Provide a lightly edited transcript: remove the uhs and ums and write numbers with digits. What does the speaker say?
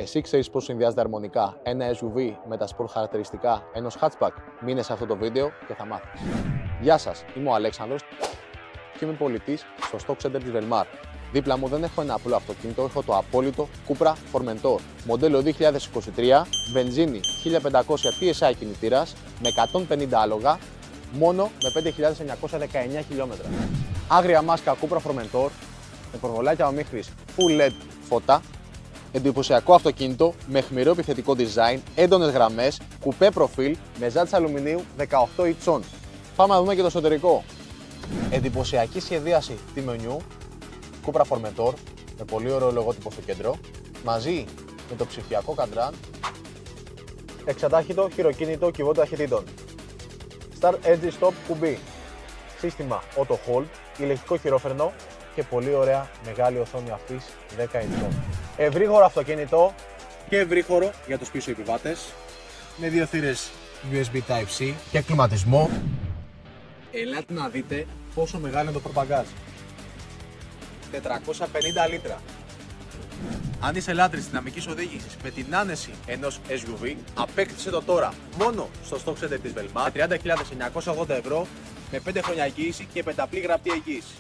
Εσύ ξέρεις πώς συνδυάζεται αρμονικά ένα SUV με τα sport χαρακτηριστικά ενός hatchback? Μείνε σε αυτό το βίντεο και θα μάθεις. Γεια σας, είμαι ο Αλέξανδρος και είμαι πολιτής στο Stock Center της Velmar. Δίπλα μου δεν έχω ένα απλό αυτοκίνητο, έχω το απόλυτο Cupra Formentor. Μοντέλο 2023, βενζίνη 1500 TSI κινητήρας με 150 άλογα, μόνο με 5.919 χιλιόμετρα. Άγρια μάσκα Cupra Formentor, με προβολάκια ομίχρης Full LED φώτα. Εντυπωσιακό αυτοκίνητο με αιχμηρό επιθετικό design, έντονες γραμμές, κουπέ προφίλ με ζάτης αλουμινίου 18 ιντσών. Πάμε να δούμε και το εσωτερικό. Εντυπωσιακή σχεδίαση τιμονιού Cupra Formentor με πολύ ωραίο λογότυπο στο κέντρο, μαζί με το ψηφιακό καντράν, εξατάχυτο χειροκίνητο κυβότιο ταχυτήτων, Start Edge Stop κουμπί, σύστημα Auto Hold, ηλεκτρικό χειρόφρενο και πολύ ωραία μεγάλη οθόνη αφής 10 ιντσών. Ευρύχωρο αυτοκίνητο και ευρύχωρο για τους πίσω επιβάτες, με δύο θύρες USB Type-C και κλιματισμό. Ελάτε να δείτε πόσο μεγάλο είναι το προπαγκάζ. 450 λίτρα. Αν είσαι λάτρης δυναμικής οδήγησης με την άνεση ενός SUV, απέκτησε το τώρα μόνο στο Stock Center της Velmar, 30.980 ευρώ με 5 χρόνια εγγύηση και πενταπλή γραπτή εγγύηση.